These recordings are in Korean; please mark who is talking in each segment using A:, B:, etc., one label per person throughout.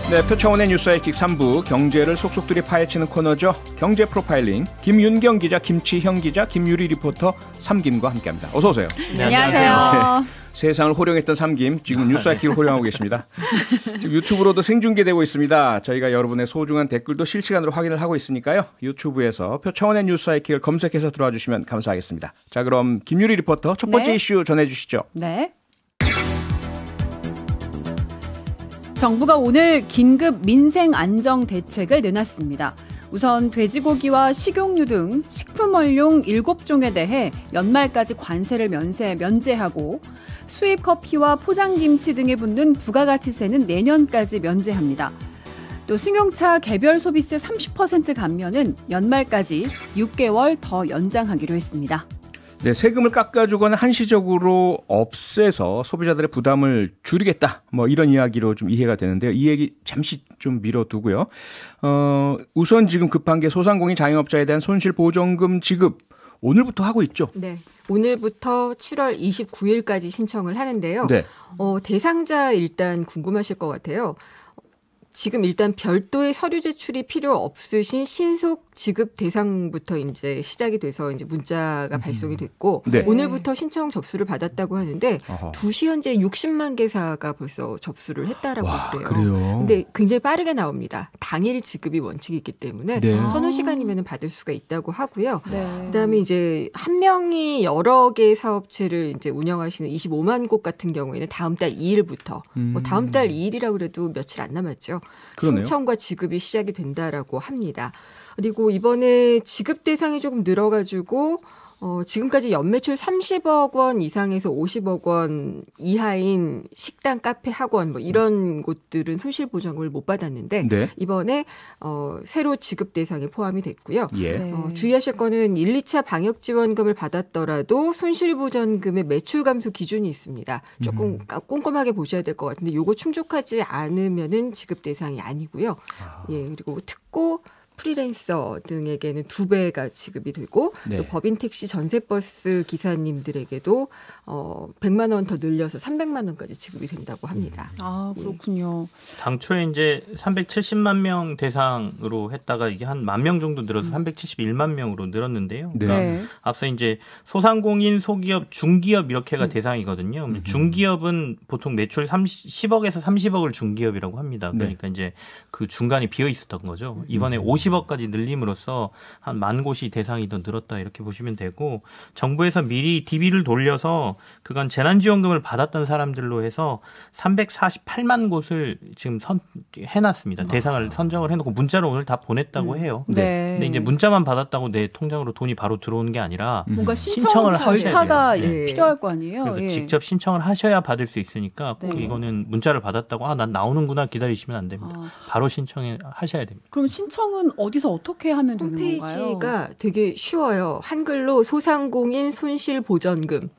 A: 네, 표창원의 뉴스하이킥 3부 경제를 속속들이 파헤치는 코너죠. 경제 프로파일링 김윤경 기자, 김치형 기자, 김유리 리포터 삼김과 함께합니다. 어서 오세요.
B: 네, 안녕하세요.
A: 네, 세상을 호령했던 삼김 지금 뉴스하이킥을 호령하고 계십니다. 지금 유튜브로도 생중계되고 있습니다. 저희가 여러분의 소중한 댓글도 실시간으로 확인을 하고 있으니까요. 유튜브에서 표창원의 뉴스하이킥을 검색해서 들어와 주시면 감사하겠습니다. 자, 그럼 김유리 리포터 첫 번째 이슈 전해주시죠.
B: 네. 정부가 오늘 긴급 민생 안정 대책을 내놨습니다. 우선 돼지고기와 식용유 등 식품 원용 7종에 대해 연말까지 관세를 면제하고 수입 커피와 포장김치 등에 붙는 부가가치세는 내년까지 면제합니다. 또 승용차 개별 소비세 30% 감면은 연말까지 6개월 더 연장하기로 했습니다.
A: 네, 세금을 깎아주거나 한시적으로 없애서 소비자들의 부담을 줄이겠다. 뭐 이런 이야기로 좀 이해가 되는데요. 이 얘기 잠시 좀 미뤄두고요. 우선 지금 급한 게 소상공인 자영업자에 대한 손실보전금 지급 오늘부터 하고 있죠.
C: 네. 오늘부터 7월 29일까지 신청을 하는데요.
A: 네.
C: 대상자 일단 궁금하실 것 같아요. 지금 일단 별도의 서류 제출이 필요 없으신 신속 지급 대상부터 이제 시작이 돼서 이제 문자가 발송이 됐고
A: 네.
C: 오늘부터 신청 접수를 받았다고 하는데
A: 어허.
C: 2시 현재 60만 개사가 벌써 접수를 했다라고 그래요.
A: 그래요?
C: 근데 굉장히 빠르게 나옵니다. 당일 지급이 원칙이기 때문에
A: 네.
C: 서너 시간이면 받을 수가 있다고 하고요.
B: 네.
C: 그다음에 이제 한 명이 여러 개의 사업체를 이제 운영하시는 25만 곳 같은 경우에는 다음 달 2일부터 뭐 다음 달 2일이라고 그래도 며칠 안 남았죠.
A: 그러네요.
C: 신청과 지급이 시작이 된다라고 합니다. 그리고 이번에 지급 대상이 조금 늘어가지고 지금까지 연매출 30억 원 이상에서 50억 원 이하인 식당, 카페, 학원 뭐 이런 곳들은 손실보전금을 못 받았는데
A: 네.
C: 이번에 새로 지급 대상에 포함이 됐고요.
A: 예.
B: 네.
C: 주의하실 거는 1, 2차 방역지원금을 받았더라도 손실보전금의 매출 감소 기준이 있습니다. 조금 꼼꼼하게 보셔야 될 것 같은데 요거 충족하지 않으면은 지급 대상이 아니고요. 예, 그리고 특고 프리랜서 등에게는 2배가 지급이 되고
A: 네.
C: 또 법인 택시 전세버스 기사님들에게도 100만 원 더 늘려서 300만 원까지 지급이 된다고 합니다.
B: 아, 그렇군요.
D: 당초에 이제 370만 명 대상으로 했다가 이게 한 10,000명 정도 늘어서 371만 명으로 늘었는데요.
A: 네.
B: 네.
D: 앞서 이제 소상공인, 소기업, 중기업 이렇게가 대상이거든요. 중기업은 보통 매출 10억에서 30억을 중기업이라고 합니다. 그러니까 이제 그 중간에 비어 있었던 거죠. 이번에 50억까지 늘림으로써 한 10,000곳이 대상이 더 늘었다 이렇게 보시면 되고 정부에서 미리 DB를 돌려서 그간 재난지원금을 받았던 사람들로 해서 348만 곳을 지금 해놨습니다. 대상을 선정을 해놓고 문자로 오늘 다 보냈다고 해요.
B: 네.
D: 근데 이제 문자만 받았다고 내 통장으로 돈이 바로 들어오는 게 아니라
B: 뭔가
D: 신청을
B: 절차가
D: 하셔야 돼요.
B: 필요할 거 아니에요.
D: 그래서
B: 예.
D: 직접 신청을 하셔야 받을 수 있으니까 꼭
B: 네.
D: 이거는 문자를 받았다고 난 나오는구나 기다리시면 안 됩니다. 바로 신청하셔야 됩니다.
B: 그럼 신청은 어디서 어떻게 하면 되는 건가요?
C: 홈페이지가 되게 쉬워요. 한글로 소상공인 손실보전금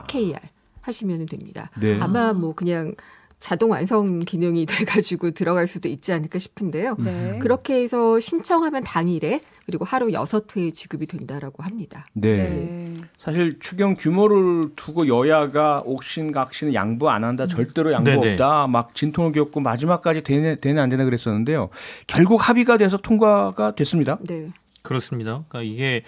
C: .kr 하시면 됩니다.
A: 네.
C: 아마 뭐 그냥 자동 완성 기능이 돼가지고 들어갈 수도 있지 않을까 싶은데요.
B: 네.
C: 그렇게 해서 신청하면 당일에 그리고 하루 6회 지급이 된다라고 합니다.
A: 네.
B: 네.
A: 사실 추경 규모를 두고 여야가 옥신각신 양보 안 한다, 절대로 양보
D: 네네.
A: 없다, 막 진통을 겪고 마지막까지 되네 안 되나 그랬었는데요. 결국 합의가 돼서 통과가 됐습니다.
C: 네.
D: 그렇습니다. 그러니까 이게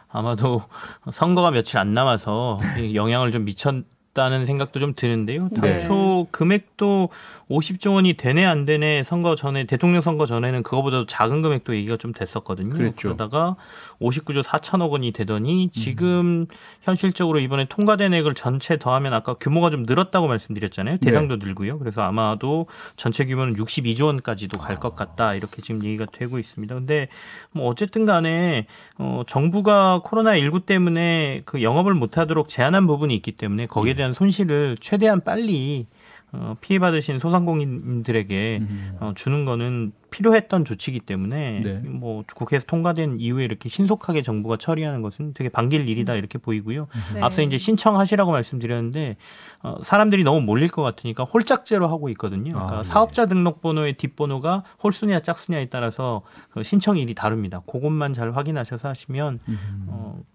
D: 아마도 선거가 며칠 안 남아서 영향을 좀 미쳤다는 생각도 좀 드는데요. 당초 금액도 50조 원이 되네 안 되네 선거 전에 대통령 선거 전에는 그거보다도 작은 금액도 얘기가 좀 됐었거든요.
A: 그랬죠.
D: 그러다가 59조 4천억 원이 되더니 지금 현실적으로 이번에 통과된 액을 전체 더하면 아까 규모가 좀 늘었다고 말씀드렸잖아요. 대상도 늘고요. 그래서 아마도 전체 규모는 62조 원까지도 갈 것 같다 이렇게 지금 얘기가 되고 있습니다. 근데 뭐 어쨌든 간에 정부가 코로나19 때문에 그 영업을 못하도록 제한한 부분이 있기 때문에 거기에 대한 손실을 최대한 빨리 피해받으신 소상공인들에게 주는 거는 필요했던 조치이기 때문에
A: 네.
D: 뭐 국회에서 통과된 이후에 이렇게 신속하게 정부가 처리하는 것은 되게 반길 일이다 이렇게 보이고요.
B: 네.
D: 앞서 이제 신청하시라고 말씀드렸는데 사람들이 너무 몰릴 것 같으니까 홀짝제로 하고 있거든요. 그러니까 사업자 등록번호의 뒷번호가 홀수냐 짝수냐에 따라서 그 신청일이 다릅니다. 그것만 잘 확인하셔서 하시면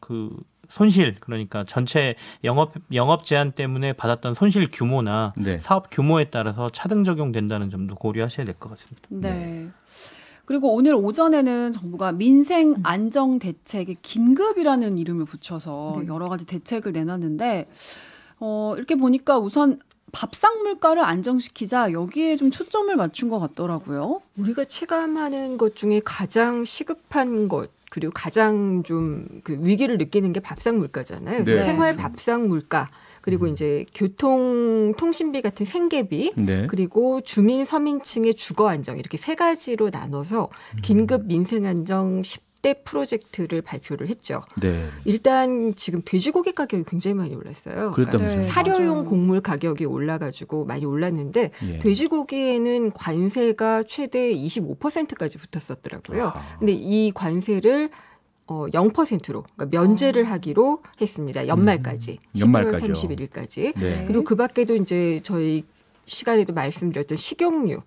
D: 그 손실 그러니까 전체 영업 제한 때문에 받았던 손실 규모나
A: 네.
D: 사업 규모에 따라서 차등 적용된다는 점도 고려하셔야 될 것 같습니다.
B: 네. 그리고 오늘 오전에는 정부가 민생 안정 대책에 긴급이라는 이름을 붙여서
C: 네.
B: 여러 가지 대책을 내놨는데 이렇게 보니까 우선 밥상 물가를 안정시키자 여기에 좀 초점을 맞춘 것 같더라고요.
C: 우리가 체감하는 것 중에 가장 시급한 것 그리고 가장 좀 그 위기를 느끼는 게 밥상 물가잖아요.
A: 네.
C: 생활 밥상 물가 그리고 이제 교통 통신비 같은 생계비
A: 네.
C: 그리고 주민 서민층의 주거 안정 이렇게 세 가지로 나눠서 긴급 민생 안정 10대 프로젝트를 발표를 했죠.
A: 네.
C: 일단 지금 돼지고기 가격이 굉장히 많이 올랐어요.
A: 그랬다면서요.
B: 네.
C: 사료용
B: 맞아요.
C: 곡물 가격이 올라가지고 많이 올랐는데
A: 예.
C: 돼지고기에는 관세가 최대 25%까지 붙었었더라고요.
A: 아.
C: 근데 이 관세를 0%로 그러니까 면제를 하기로 했습니다. 연말까지. 12월
A: 연말까지요.
C: 31일까지.
A: 네.
C: 그리고 그 밖에도 이제 저희 시간에도 말씀드렸던 식용유,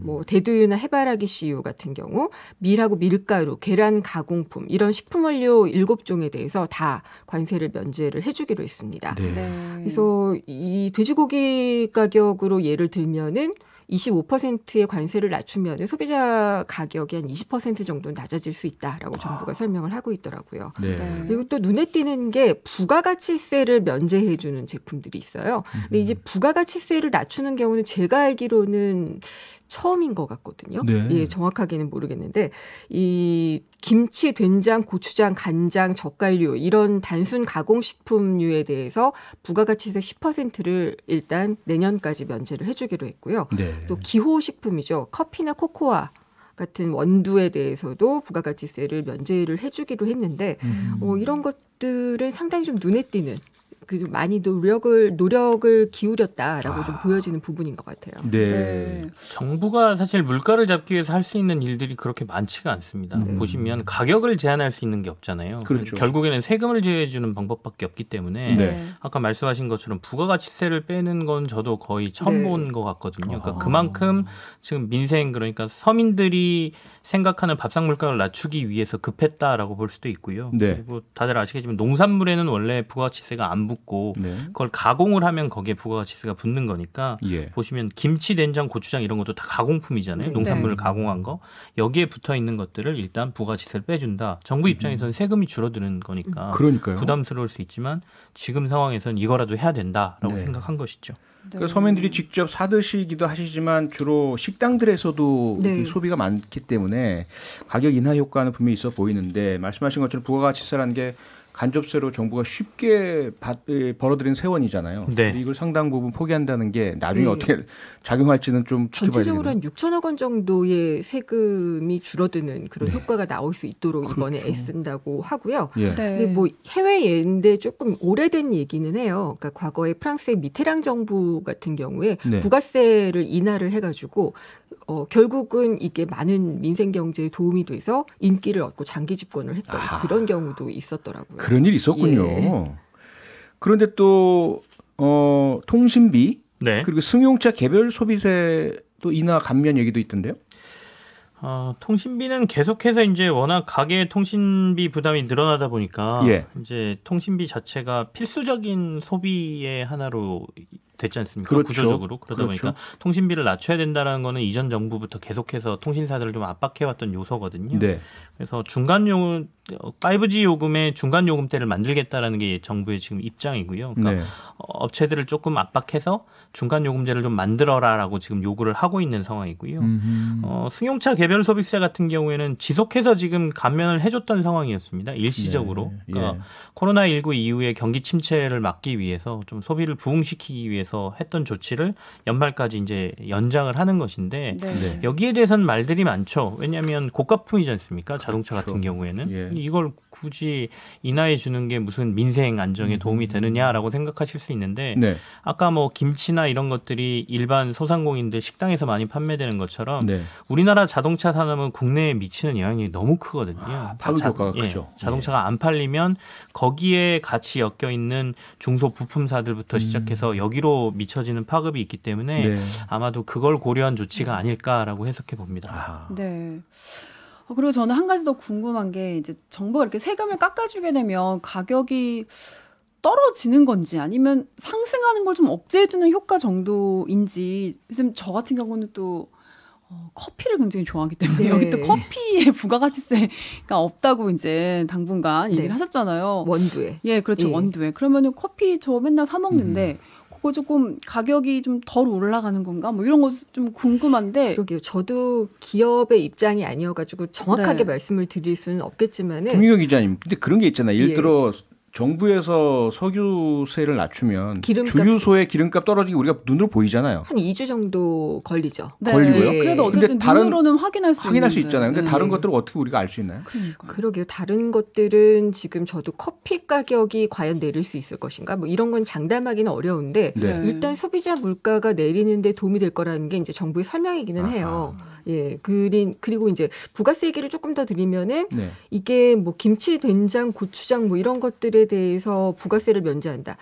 C: 뭐 대두유나 해바라기 씨유 같은 경우 밀하고 밀가루, 계란 가공품 이런 식품 원료 7종에 대해서 다 관세를 면제를 해주기로 했습니다.
A: 네.
B: 네.
C: 그래서 이 돼지고기 가격으로 예를 들면은 25%의 관세를 낮추면 소비자 가격이 한 20% 정도 낮아질 수 있다라고 정부가 설명을 하고 있더라고요.
A: 네.
B: 네.
C: 그리고 또 눈에 띄는 게 부가가치세를 면제해 주는 제품들이 있어요. 근데 이제 부가가치세를 낮추는 경우는 제가 알기로는 처음인 것 같거든요.
A: 네.
C: 예, 정확하게는 모르겠는데 이 김치, 된장, 고추장, 간장, 젓갈류 이런 단순 가공식품류에 대해서 부가가치세 10%를 일단 내년까지 면제를 해주기로 했고요.
A: 네.
C: 또 기호식품이죠. 커피나 코코아 같은 원두에 대해서도 부가가치세를 면제를 해주기로 했는데 이런 것들은 상당히 좀 눈에 띄는 그 많이 노력을 기울였다라고 좀 보여지는 부분인 것 같아요.
A: 네.
B: 네.
D: 정부가 사실 물가를 잡기 위해서 할 수 있는 일들이 그렇게 많지가 않습니다. 보시면 가격을 제한할 수 있는 게 없잖아요.
A: 그렇죠.
D: 결국에는 세금을 제외해주는 방법밖에 없기 때문에
A: 네.
D: 아까 말씀하신 것처럼 부가가치세를 빼는 건 저도 거의 처음
C: 네.
D: 본 것 같거든요. 그러니까 그만큼 지금 민생 그러니까 서민들이 생각하는 밥상 물가를 낮추기 위해서 급했다라고 볼 수도 있고요.
A: 네.
D: 그리고 다들 아시겠지만 농산물에는 원래 부가가치세가 안 붙고
A: 네.
D: 그걸 가공을 하면 거기에 부가가치세가 붙는 거니까
A: 예.
D: 보시면 김치, 된장, 고추장 이런 것도 다 가공품이잖아요.
C: 네.
D: 농산물을
A: 네.
D: 가공한 거. 여기에 붙어 있는 것들을 일단 부가가치세를 빼준다. 정부 입장에서는 세금이 줄어드는 거니까
A: 그러니까요.
D: 부담스러울 수 있지만 지금 상황에서는 이거라도 해야 된다라고
A: 네.
D: 생각한 것이죠.
A: 그 서민들이 직접 사드시기도 하시지만 주로 식당들에서도
C: 네.
A: 이렇게 소비가 많기 때문에 가격 인하 효과는 분명히 있어 보이는데 말씀하신 것처럼 부가가치세라는 게 간접세로 정부가 쉽게 벌어들인 세원이잖아요.
D: 네.
A: 이걸 상당 부분 포기한다는 게 나중에
C: 네.
A: 어떻게 작용할지는 좀 지켜봐야
C: 전체적으로
A: 되겠네요.
C: 한 6천억 원 정도의 세금이 줄어드는 그런
A: 네.
C: 효과가 나올 수 있도록 이번에
A: 그렇죠.
C: 애쓴다고 하고요.
A: 예.
B: 네.
C: 근데 뭐 해외 예인데 조금 오래된 얘기는 해요. 그러니까 과거에 프랑스의 미테랑 정부 같은 경우에
A: 네.
C: 부가세를 인하를 해가지고 결국은 이게 많은 민생 경제에 도움이 돼서 인기를 얻고 장기 집권을 했던
A: 아하.
C: 그런 경우도 있었더라고요.
A: 그런 일이 있었군요.
C: 예.
A: 그런데 또 통신비
D: 네.
A: 그리고 승용차 개별 소비세도 인하 감면 얘기도 있던데요.
D: 통신비는 계속해서 이제 워낙 가계 통신비 부담이 늘어나다 보니까
A: 예.
D: 이제 통신비 자체가 필수적인 소비의 하나로 됐지 않습니까?
A: 그렇죠.
D: 구조적으로. 그러다
A: 그렇죠.
D: 보니까 통신비를 낮춰야 된다는 거는 이전 정부부터 계속해서 통신사들을 좀 압박해왔던 요소거든요.
A: 네.
D: 그래서 5G 요금의 중간 요금대를 만들겠다라는 게 정부의 지금 입장이고요. 그러니까
A: 네.
D: 업체들을 조금 압박해서 중간 요금제를 좀 만들어라라고 지금 요구를 하고 있는 상황이고요. 승용차 개별 소비세 같은 경우에는 지속해서 지금 감면을 해줬던 상황이었습니다. 일시적으로.
A: 네.
D: 그러니까
A: 예.
D: 코로나19 이후에 경기 침체를 막기 위해서 좀 소비를 부흥시키기 위해서 했던 조치를 연말까지 이제 연장을 하는 것인데
B: 네.
A: 네.
D: 여기에 대해서는 말들이 많죠. 왜냐하면 고가품이지 않습니까? 자동차
A: 그렇죠.
D: 같은 경우에는.
A: 예.
D: 이걸 굳이 인하해 주는 게 무슨 민생 안정에 도움이 되느냐라고 생각하실 수 있는데
A: 네.
D: 아까 뭐 김치나 이런 것들이 일반 소상공인들 식당에서 많이 판매되는 것처럼
A: 네.
D: 우리나라 자동차 산업은 국내에 미치는 영향이 너무 크거든요.
A: 파급 효과가 크죠.
D: 자동차가 안 팔리면 거기에 같이 엮여 있는 중소 부품사들부터 시작해서 여기로 미쳐지는 파급이 있기 때문에
A: 네.
D: 아마도 그걸 고려한 조치가 아닐까라고 해석해 봅니다.
A: 아.
B: 네. 그리고 저는 한 가지 더 궁금한 게 이제 정부가 이렇게 세금을 깎아주게 되면 가격이 떨어지는 건지 아니면 상승하는 걸 좀 억제해주는 효과 정도인지. 지금 저 같은 경우는 또 커피를 굉장히 좋아하기 때문에
C: 네.
B: 여기 또 커피에 부가가치세가 없다고 이제 당분간 얘기를
C: 네.
B: 하셨잖아요.
C: 원두에.
B: 예, 그렇죠.
C: 예.
B: 원두에. 그러면은 커피 저 맨날 사 먹는데 그거 조금 가격이 좀 덜 올라가는 건가? 뭐 이런 거 좀 궁금한데.
C: 그러게요. 저도 기업의 입장이 아니어가지고 정확하게
B: 네.
C: 말씀을 드릴 수는 없겠지만은
A: 김유경 기자님, 근데 그런 게 있잖아요. 예를
C: 예.
A: 들어 정부에서 석유세를 낮추면
C: 기름값-
A: 주유소의 기름값 떨어지기 우리가 눈으로 보이잖아요.
C: 한 2주 정도 걸리죠.
B: 네.
A: 걸리고요?
B: 그래도
A: 근데
B: 어쨌든
A: 다른-
B: 눈으로는 확인할 수
A: 확인할 수
B: 있는데.
A: 있잖아요. 근데
C: 네.
A: 다른 것들은 어떻게 우리가 알 수 있나요?
B: 그러니까요.
C: 그러게요. 다른 것들은 지금 저도 커피 가격이 과연 내릴 수 있을 것인가? 뭐 이런 건 장담하기는 어려운데
A: 네.
C: 일단 소비자 물가가 내리는데 도움이 될 거라는 게 이제 정부의 설명이기는 해요. 예, 그리고 이제 부가세 얘기를 조금 더 드리면은
A: 네.
C: 이게 뭐 김치, 된장, 고추장 뭐 이런 것들에 대해서 부가세를 면제한다.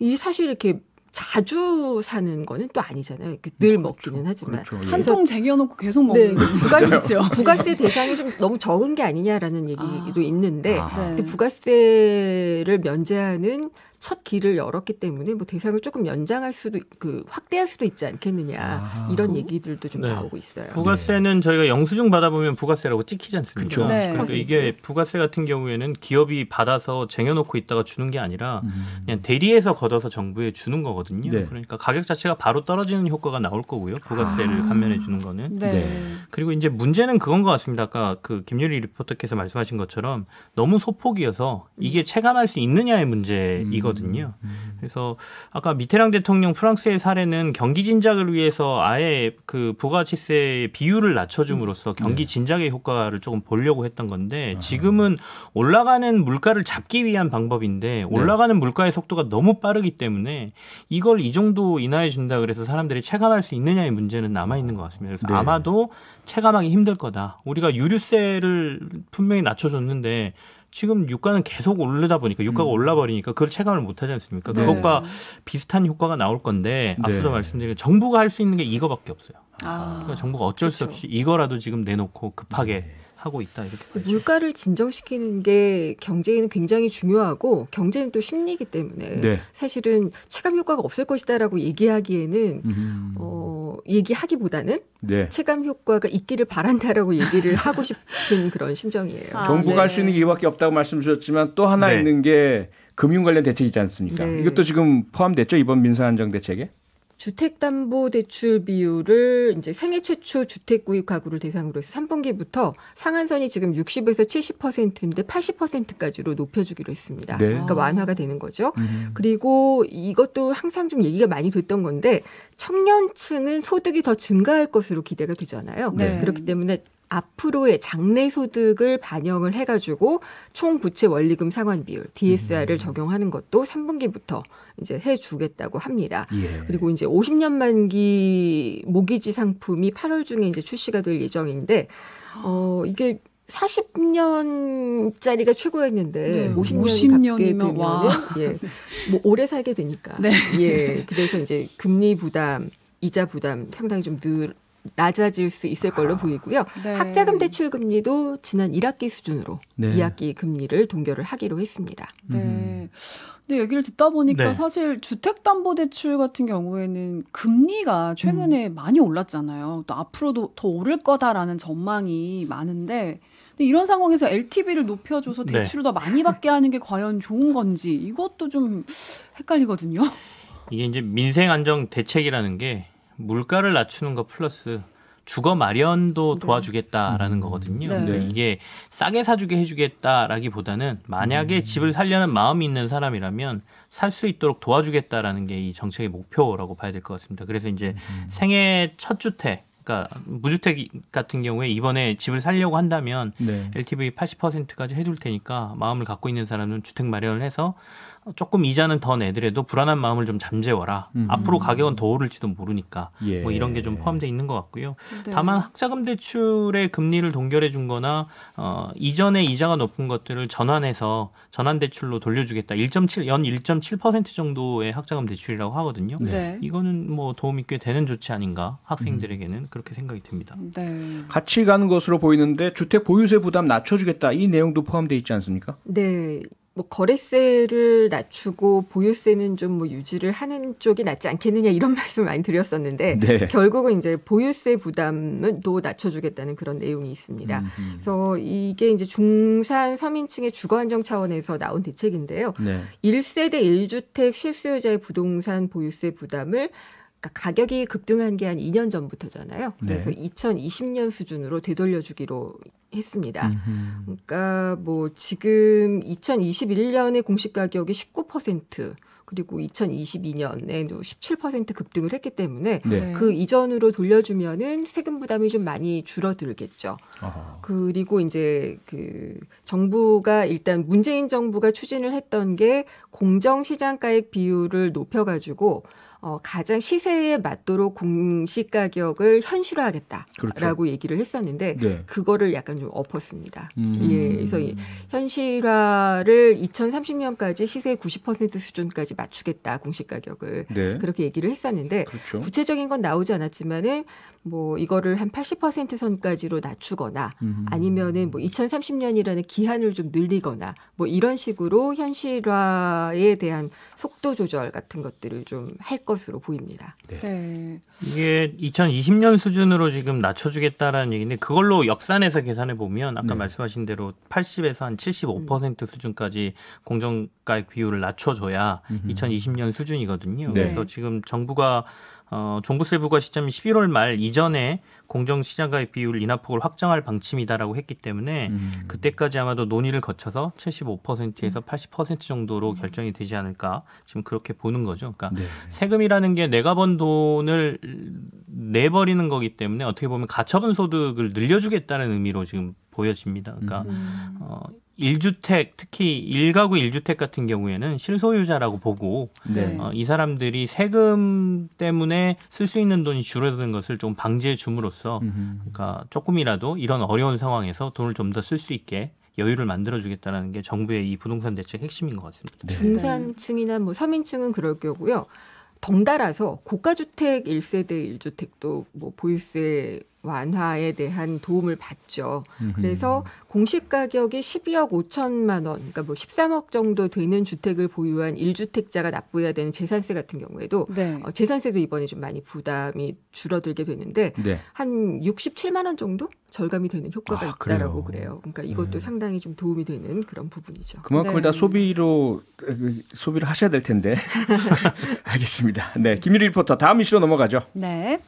C: 이 사실 이렇게 자주 사는 거는 또 아니잖아요. 이렇게 늘 먹기는 하지만.
A: 그렇죠. 예.
B: 한 통 쟁여놓고 계속
C: 네,
B: 먹는 거.
C: 부가세, 부가세 대상이 좀 너무 적은 게 아니냐라는 얘기도 있는데
A: 아.
B: 네.
C: 근데 부가세를 면제하는 첫 길을 열었기 때문에 뭐 대상을 조금 연장할 수도 확대할 수도 있지 않겠느냐
A: 아.
C: 이런 얘기들도 좀
D: 네.
C: 나오고 있어요.
D: 부가세는 저희가 영수증 받아보면 부가세라고 찍히지 않습니까?
A: 그쵸.
B: 네.
D: 그러니까 이게 부가세 같은 경우에는 기업이 받아서 쟁여놓고 있다가 주는 게 아니라 그냥 대리해서 걷어서 정부에 주는 거거든요.
A: 네.
D: 그러니까 가격 자체가 바로 떨어지는 효과가 나올 거고요. 부가세를 감면해 주는 거는.
B: 네.
A: 네.
D: 그리고 이제 문제는 그건 것 같습니다. 아까 그 김유리 리포터께서 말씀하신 것처럼 너무 소폭이어서 이게 체감할 수 있느냐의 문제이거든요. 그래서 아까 미테랑 대통령 프랑스의 사례는 경기 진작을 위해서 아예 그 부가가치세 비율을 낮춰줌으로써 경기 진작의 효과를 조금 보려고 했던 건데 지금은 올라가는 물가를 잡기 위한 방법인데 올라가는 물가의 속도가 너무 빠르기 때문에 이걸 이 정도 인하해 준다 그래서 사람들이 체감할 수 있느냐의 문제는 남아 있는 것 같습니다. 그래서
A: 네.
D: 아마도 체감하기 힘들 거다. 우리가 유류세를 분명히 낮춰줬는데 지금 유가는 계속 오르다 보니까 유가가 올라버리니까 그걸 체감을 못하지 않습니까?
B: 네.
D: 그것과 비슷한 효과가 나올 건데 앞서도
A: 네.
D: 말씀드린 정부가 할 수 있는 게 이거밖에 없어요.
B: 아.
D: 그러니까 정부가 어쩔 수 없이 이거라도 지금 내놓고 급하게 하고 있다 이렇게 봐야죠.
C: 물가를 진정시키는 게 경제에는 굉장히 중요하고 경제는 또 심리이기 때문에
A: 네.
C: 사실은 체감 효과가 없을 것이다라고 얘기하기에는 얘기하기보다는
A: 네.
C: 체감 효과가 있기를 바란다라고 얘기를 하고 싶은 그런 심정이에요.
B: 아,
A: 정부가
B: 네.
A: 할 수 있는 게 이거밖에 없다고 말씀 주셨지만 또 하나
D: 네.
A: 있는 게 금융 관련 대책이지 않습니까?
C: 네.
A: 이것도 지금 포함됐죠? 이번 민생안정 대책에?
C: 주택담보대출 비율을 이제 생애 최초 주택 구입 가구를 대상으로 해서 3분기부터 상한선이 지금 60에서 70%인데 80%까지로 높여주기로 했습니다.
A: 네.
C: 그러니까 완화가 되는 거죠. 그리고 이것도 항상 좀 얘기가 많이 됐던 건데 청년층은 소득이 더 증가할 것으로 기대가 되잖아요.
B: 네.
C: 그렇기 때문에 앞으로의 장래 소득을 반영을 해가지고 총 부채 원리금 상환 비율 DSR을 적용하는 것도 3분기부터 이제 해주겠다고 합니다.
A: 예.
C: 그리고 이제 50년 만기 모기지 상품이 8월 중에 이제 출시가 될 예정인데 이게 40년짜리가 최고였는데
B: 네,
C: 50년이
B: 50년이면
C: 되면
B: 와.
C: 예, 뭐 오래 살게 되니까.
B: 네.
C: 예, 그래서 이제 금리 부담, 이자 부담 상당히 좀 낮아질 수 있을 걸로 보이고요.
B: 네.
C: 학자금 대출 금리도 지난 1학기 수준으로
A: 네.
C: 2학기 금리를 동결을 하기로 했습니다.
B: 네. 근데 얘기를 듣다 보니까
D: 네.
B: 사실 주택담보대출 같은 경우에는 금리가 최근에 많이 올랐잖아요. 또 앞으로도 더 오를 거다라는 전망이 많은데 근데 이런 상황에서 LTV를 높여줘서
D: 네.
B: 대출을 더 많이 받게 하는 게 과연 좋은 건지 이것도 좀 헷갈리거든요.
D: 이게 이제 민생 안정 대책이라는 게 물가를 낮추는 것 플러스 주거 마련도 도와주겠다라는 거거든요.
B: 네.
D: 근데 이게 싸게 사주게 해주겠다라기보다는 만약에 집을 살려는 마음이 있는 사람이라면 살 수 있도록 도와주겠다라는 게 이 정책의 목표라고 봐야 될 것 같습니다. 그래서 이제 생애 첫 주택, 그러니까 무주택 같은 경우에 이번에 집을 살려고 한다면
A: 네.
D: LTV 80%까지 해둘 테니까 마음을 갖고 있는 사람은 주택 마련을 해서 조금 이자는 더 내더라도 불안한 마음을 좀 잠재워라. 앞으로 가격은 더 오를지도 모르니까
A: 예.
D: 뭐 이런 게 좀 포함되어 있는 것 같고요.
B: 네.
D: 다만 학자금 대출의 금리를 동결해 준 거나 이전에 이자가 높은 것들을 전환해서 전환 대출로 돌려주겠다. 연 1.7% 정도의 학자금 대출이라고 하거든요.
B: 네.
D: 이거는 뭐 도움이 꽤 되는 조치 아닌가 학생들에게는 그렇게 생각이 듭니다.
B: 네.
A: 같이 가는 것으로 보이는데 주택 보유세 부담 낮춰주겠다. 이 내용도 포함되어 있지 않습니까?
C: 네. 뭐 거래세를 낮추고 보유세는 좀 뭐 유지를 하는 쪽이 낫지 않겠느냐 이런 말씀을 많이 드렸었는데
A: 네.
C: 결국은 이제 보유세 부담은 또 낮춰주겠다는 그런 내용이 있습니다. 그래서 이게 이제 중산 서민층의 주거 안정 차원에서 나온 대책인데요.
A: 네.
C: 1세대 1주택 실수요자의 부동산 보유세 부담을 가격이 급등한 게 한 2년 전부터잖아요. 그래서
A: 네.
C: 2020년 수준으로 되돌려주기로 했습니다. 그러니까 뭐 지금 2021년에 공시 가격이 19% 그리고 2022년에도 17% 급등을 했기 때문에
A: 네.
C: 그 이전으로 돌려주면은 세금 부담이 좀 많이 줄어들겠죠.
A: 아하.
C: 그리고 이제 그 정부가 일단 문재인 정부가 추진을 했던 게 공정시장가액 비율을 높여가지고 가장 시세에 맞도록 공시가격을 현실화하겠다라고
A: 그렇죠.
C: 얘기를 했었는데
A: 네.
C: 그거를 약간 좀 엎었습니다. 예, 그래서 현실화를 2030년까지 시세 90% 수준까지 맞추겠다 공시가격을
A: 네.
C: 그렇게 얘기를 했었는데
A: 그렇죠.
C: 구체적인 건 나오지 않았지만은 뭐 이거를 한 80% 선까지로 낮추거나 아니면은 뭐 2030년이라는 기한을 좀 늘리거나 뭐 이런 식으로 현실화에 대한 속도 조절 같은 것들을 좀 할 것으로 보입니다.
B: 네.
D: 이게 2020년 수준으로 지금 낮춰주겠다라는 얘기인데 그걸로 역산해서 계산해 보면 아까
A: 네.
D: 말씀하신 대로 80에서 한 75% 수준까지 공정가액 비율을 낮춰줘야 2020년 수준이거든요.
A: 네.
D: 그래서 지금 정부가 종부세 부과 시점이 11월 말 이전에 공정시장가액 비율 인하폭을 확정할 방침이다라고 했기 때문에 그때까지 아마도 논의를 거쳐서 75%에서 80% 정도로 결정이 되지 않을까 지금 그렇게 보는 거죠. 그러니까
A: 네.
D: 세금이라는 게 내가 번 돈을 내버리는 거기 때문에 어떻게 보면 가처분 소득을 늘려주겠다는 의미로 지금 보여집니다. 그러니까 1주택 특히 1가구 1주택 같은 경우에는 실소유자라고 보고
B: 네.
D: 이 사람들이 세금 때문에 쓸 수 있는 돈이 줄어드는 것을 좀 방지해 줌으로써 그러니까 조금이라도 이런 어려운 상황에서 돈을 좀 더 쓸 수 있게 여유를 만들어주겠다는 게 정부의 이 부동산 대책 핵심인 것 같습니다.
A: 네.
C: 중산층이나 뭐 서민층은 그럴 거고요. 덩달아서 고가주택 1세대 1주택도 뭐 보유세 완화에 대한 도움을 받죠. 그래서 공시가격이 12억 5천만 원, 그러니까 뭐 13억 정도 되는 주택을 보유한 1주택자가 납부해야 되는 재산세 같은 경우에도
B: 네.
C: 재산세도 이번에 좀 많이 부담이 줄어들게 되는데
A: 네.
C: 한 67만 원 정도 절감이 되는 효과가
A: 아,
C: 있다라고
A: 그래요?
C: 그래요. 그러니까 이것도 상당히 좀 도움이 되는 그런 부분이죠.
A: 그만큼을
B: 네.
A: 다 소비를 하셔야 될 텐데. 알겠습니다. 네, 김유리 리포터 다음 이슈로 넘어가죠.
B: 네.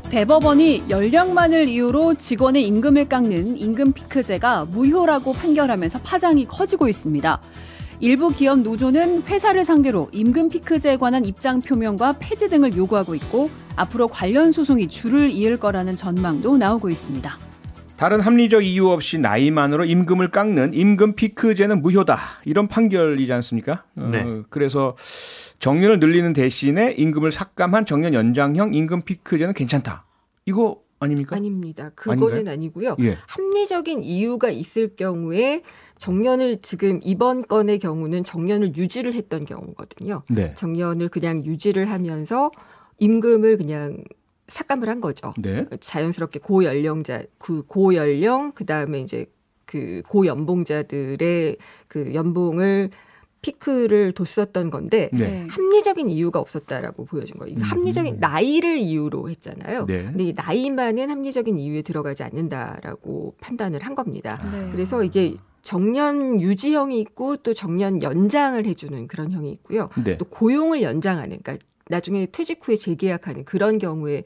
B: 대법원이 연령만을 이유로 직원의 임금을 깎는 임금 피크제가 무효라고 판결하면서 파장이 커지고 있습니다. 일부 기업 노조는 회사를 상대로 임금 피크제에 관한 입장 표명과 폐지 등을 요구하고 있고 앞으로 관련 소송이 줄을 이을 거라는 전망도 나오고 있습니다.
A: 다른 합리적 이유 없이 나이만으로 임금을 깎는 임금 피크제는 무효다. 이런 판결이지 않습니까?
D: 네.
A: 그래서 정년을 늘리는 대신에 임금을 삭감한 정년 연장형 임금 피크제는 괜찮다. 이거 아닙니까?
C: 아닙니다. 그거는
A: 아닌가요?
C: 아니고요.
A: 예.
C: 합리적인 이유가 있을 경우에 정년을 지금 이번 건의 경우는 정년을 유지를 했던 경우거든요.
A: 네.
C: 정년을 그냥 유지를 하면서 임금을 그냥 삭감을 한 거죠.
A: 네.
C: 자연스럽게 고연령 그다음에 이제 그 고연봉자들의 그 연봉을 피크를 뒀었던 건데
A: 네.
C: 합리적인 이유가 없었다라고 보여준 거예요. 합리적인 나이를 이유로 했잖아요.
A: 네.
C: 근데 이 나이만은 합리적인 이유에 들어가지 않는다라고 판단을 한 겁니다.
B: 네.
C: 그래서 이게 정년 유지형이 있고 또 정년 연장을 해주는 그런 형이 있고요.
A: 네.
C: 또 고용을 연장하는, 그러니까 나중에 퇴직 후에 재계약하는 그런 경우에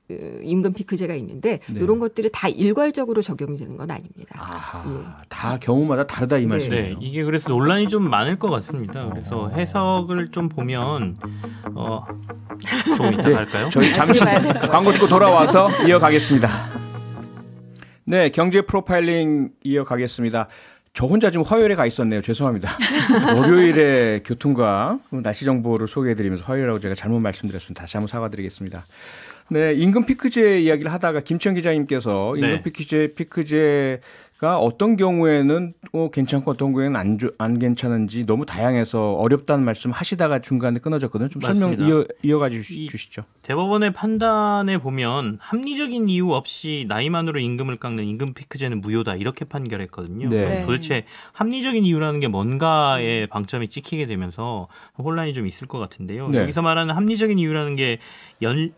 C: 그 임금 피크제가 있는데
A: 네.
C: 이런 것들이 다 일괄적으로 적용이 되는 건 아닙니다.
A: 아하, 다 경우마다 다르다 이
C: 네.
A: 말씀이에요.
D: 네, 이게 그래서 논란이 좀 많을 것 같습니다. 그래서 해석을 좀 보면 좀 이따 갈까요?
A: 저희 잠시 광고 듣고 돌아와서 이어가겠습니다. 네, 경제 프로파일링 이어가겠습니다. 저 혼자 지금 화요일에 가 있었네요. 죄송합니다. 월요일에 교통과 날씨 정보를 소개해드리면서 화요일이라고 제가 잘못 말씀드렸습니다. 다시 한번 사과드리겠습니다. 네, 임금 피크제 이야기를 하다가 김천 기자님께서 임금 피크제가 어떤 경우에는 괜찮고 어떤 경우에는 안 괜찮은지 너무 다양해서 어렵다는 말씀 하시다가 중간에 끊어졌거든요. 좀
D: 맞습니다.
A: 설명 이어가 주시죠.
D: 대법원의 판단에 보면 합리적인 이유 없이 나이만으로 임금을 깎는 임금 피크제는 무효다 이렇게 판결했거든요.
A: 네.
D: 도대체 합리적인 이유라는 게 뭔가에 방점이 찍히게 되면서 혼란이 좀 있을 것 같은데요.
A: 네.
D: 여기서 말하는 합리적인 이유라는 게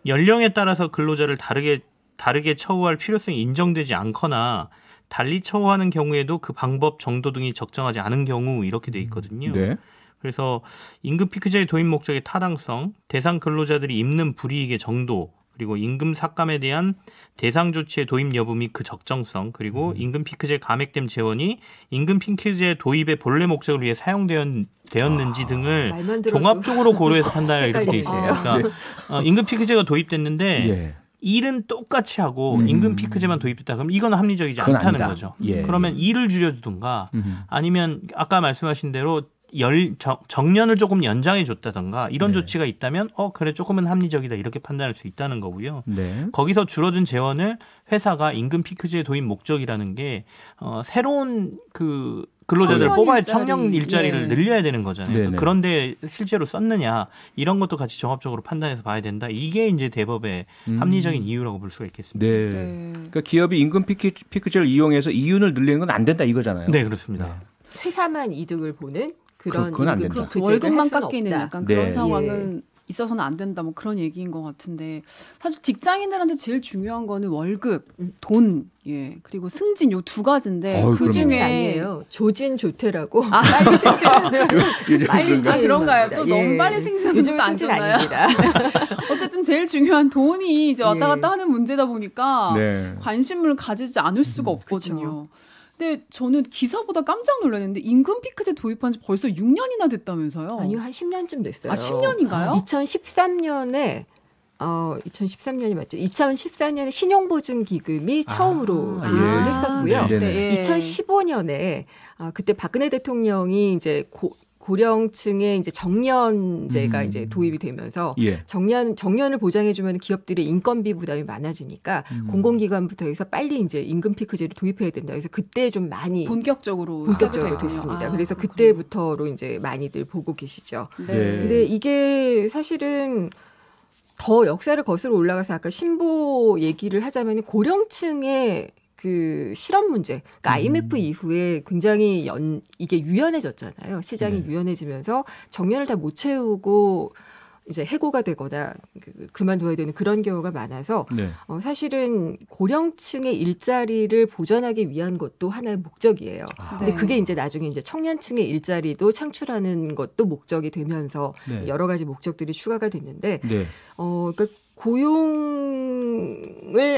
D: 연령에 따라서 근로자를 다르게 처우할 필요성이 인정되지 않거나 달리 처우하는 경우에도 그 방법 정도 등이 적정하지 않은 경우 이렇게 돼 있거든요.
A: 네.
D: 그래서 임금 피크제의 도입 목적의 타당성, 대상 근로자들이 입는 불이익의 정도, 그리고 임금 삭감에 대한 대상 조치의 도입 여부 및 그 적정성, 그리고 임금 피크제 감액된 재원이 임금 피크제 도입의 본래 목적을 위해 사용되었는지 등을 종합적으로 고려해서 판단을 이렇게 돼 있어요. 그러니까 임금 피크제가 도입됐는데
A: 예.
D: 일은 똑같이 하고 임금 피크제만 도입했다. 그럼 이건 합리적이지 않다는
A: 아니다.
D: 거죠.
A: 예.
D: 그러면 일을 줄여주든가 아니면 아까 말씀하신 대로 정년을 조금 연장해 줬다든가 이런 조치가 있다면 그래 조금은 합리적이다 이렇게 판단할 수 있다는 거고요.
A: 네.
D: 거기서 줄어든 재원을 회사가 임금 피크제 도입 목적이라는 게 새로운 그 근로자들 뽑아야 청년 일자리를 늘려야 되는 거잖아요. 그런데 실제로 썼느냐 이런 것도 같이 종합적으로 판단해서 봐야 된다. 이게 이제 대법의 합리적인 이유라고 볼 수가 있겠습니다.
A: 네. 그러니까 기업이 임금 피크제를 이용해서 이윤을 늘리는 건 안 된다 이거잖아요.
D: 네, 그렇습니다.
C: 회사만 이득을 보는 그런
A: 그건 안 된다.
C: 임금
B: 월급만 깎이는 약간 그런
A: 네.
B: 상황은 있어서는 안 된다 뭐 그런 얘기인 것 같은데 사실 직장인들한테 제일 중요한 거는 월급, 돈, 그리고 승진 요 두 가지인데 그 중에
C: 아니에요. 조진 조퇴라고
B: 빨리 그런가요? 또 너무 빨리 승진하면 좀 안 좋나요? 어쨌든 제일 중요한 돈이 이제 왔다 갔다 하는 문제다 보니까 관심을 가지지 않을 수가 없거든요. 근데 저는 기사보다 깜짝 놀랐는데 임금 피크제 도입한 지 벌써 6년이나 됐다면서요?
C: 아니요, 한 10년쯤 됐어요.
B: 10년인가요?
C: 2013년에 2013년이 맞죠? 2014년에 신용보증기금이 처음으로 도입을 했었고요. 2015년에 그때 박근혜 대통령이 이제 고령층의 이제 정년제가 이제 도입이 되면서 정년을 보장해주면 기업들의 인건비 부담이 많아지니까 공공기관부터 해서 빨리 이제 임금 피크제를 도입해야 된다. 그래서 그때 좀 많이 본격적으로 됐습니다. 그래서 그때부터로 이제 많이들 보고 계시죠. 근데 이게 사실은 더 역사를 거슬러 올라가서 아까 신보 얘기를 하자면 고령층의 그 실업 문제, 그러니까 IMF 이후에 굉장히 이게 유연해졌잖아요. 시장이 유연해지면서 정년을 다 못 채우고 이제 해고가 되거나 그만둬야 되는 그런 경우가 많아서 사실은 고령층의 일자리를 보전하기 위한 것도 하나의 목적이에요. 근데 그게 이제 나중에 이제 청년층의 일자리도 창출하는 것도 목적이 되면서 여러 가지 목적들이 추가가 됐는데 그러니까 고용을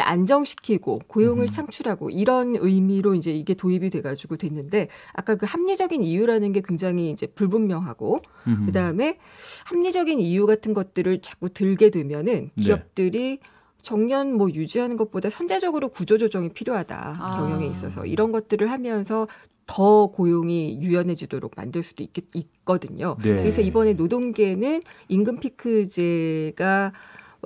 C: 안정시키고 고용을 창출하고 이런 의미로 이제 이게 도입이 돼가지고 됐는데 아까 그 합리적인 이유라는 게 굉장히 이제 불분명하고 그다음에 합리적인 이유 같은 것들을 자꾸 들게 되면은 기업들이 정년 뭐 유지하는 것보다 선제적으로 구조조정이 필요하다. 경영에 있어서 이런 것들을 하면서 더 고용이 유연해지도록 만들 수도 있거든요. 그래서 이번에 노동계는 임금 피크제가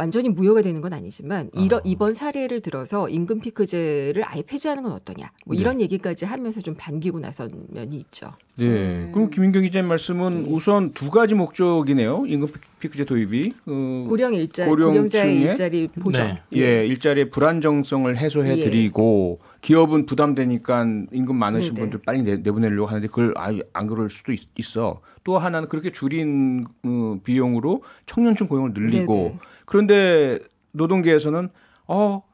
C: 완전히 무효가 되는 건 아니지만 이번 사례를 들어서 임금 피크제를 아예 폐지하는 건 어떠냐 뭐 이런 얘기까지 하면서 좀 반기고 나선 면이 있죠.
A: 그럼 김인경 기자님 말씀은 우선 두 가지 목적이네요. 임금 피크제 도입이 고령자의 일자리 보전, 일자리의 불안정성을 해소해드리고 기업은 부담되니까 임금 많으신 분들 빨리 내보내려고 하는데 그걸 안 그럴 수도 있어. 또 하나는 그렇게 줄인 비용으로 청년층 고용을 늘리고 그런데 노동계에서는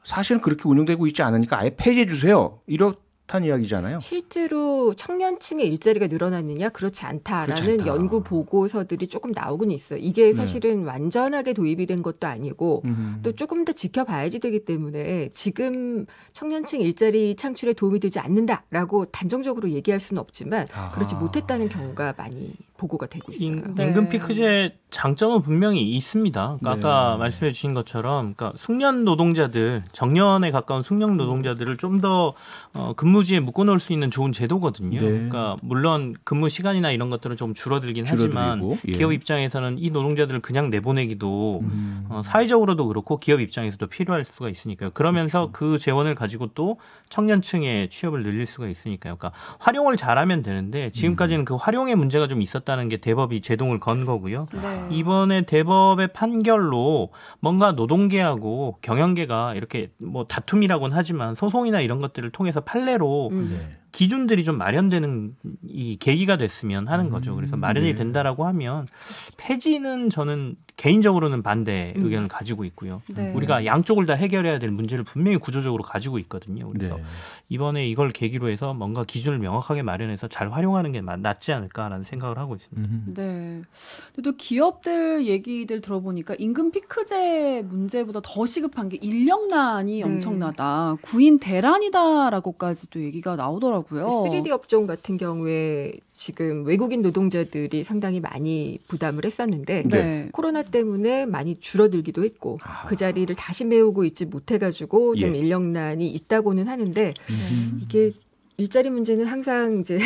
A: 사실은 그렇게 운영되고 있지 않으니까 아예 폐지해 주세요. 이렇다는 이야기잖아요.
C: 실제로 청년층의 일자리가 늘어났느냐 그렇지 않다라는 연구 보고서들이 조금 나오곤 있어요. 이게 사실은 완전하게 도입이 된 것도 아니고 또 조금 더 지켜봐야지 되기 때문에 지금 청년층 일자리 창출에 도움이 되지 않는다라고 단정적으로 얘기할 수는 없지만 그렇지 못했다는 경우가 많이 보고가 되고 있어요.
D: 임금 피크제 장점은 분명히 있습니다. 그러니까 아까 말씀해 주신 것처럼 그러니까 숙련 노동자들, 정년에 가까운 숙련 노동자들을 좀 더 근무지에 묶어놓을 수 있는 좋은 제도거든요. 그러니까 물론 근무 시간이나 이런 것들은 좀 줄어들긴 하지만 기업 입장에서는 이 노동자들을 그냥 내보내기도 사회적으로도 그렇고 기업 입장에서도 필요할 수가 있으니까요. 그러면서 그 재원을 가지고 또 청년층의 취업을 늘릴 수가 있으니까요. 그러니까 활용을 잘하면 되는데 지금까지는 그 활용의 문제가 좀 있었다는 게 대법이 제동을 건 거고요. 이번에 대법의 판결로 뭔가 노동계하고 경영계가 이렇게 뭐 다툼이라고는 하지만 소송이나 이런 것들을 통해서 판례로 기준들이 좀 마련되는 이 계기가 됐으면 하는 거죠. 그래서 마련이 된다라고 하면 폐지는 저는 개인적으로는 반대 의견을 가지고 있고요. 우리가 양쪽을 다 해결해야 될 문제를 분명히 구조적으로 가지고 있거든요. 그래서 이번에 이걸 계기로 해서 뭔가 기준을 명확하게 마련해서 잘 활용하는 게 낫지 않을까라는 생각을 하고 있습니다.
B: 네. 또 기업들 얘기들 들어보니까 임금 피크제 문제보다 더 시급한 게 인력난이 엄청나다. 구인 대란이다라고까지 또 얘기가 나오더라고요.
C: 3D 업종 같은 경우에 지금 외국인 노동자들이 상당히 많이 부담을 했었는데 코로나 때문에 많이 줄어들기도 했고 그 자리를 다시 메우고 있지 못해가지고 좀 인력난이 있다고는 하는데 이게 일자리 문제는 항상 이제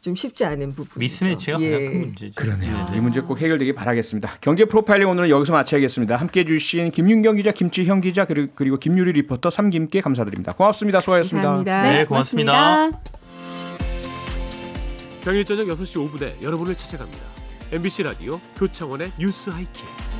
C: 좀 쉽지 않은 부분이죠.
D: 미스매치가 가장 큰 문제죠.
A: 그러네요. 이 문제 꼭 해결되길 바라겠습니다. 경제 프로파일링 오늘은 여기서 마쳐야겠습니다. 함께해 주신 김윤경 기자, 김치형 기자 그리고 김유리 리포터 삼김께 감사드립니다. 고맙습니다. 수고하셨습니다.
C: 감사합니다.
D: 네, 고맙습니다.
E: 평일 저녁 6시 5분에 여러분을 찾아갑니다. MBC 라디오 표창원의 뉴스 하이킥.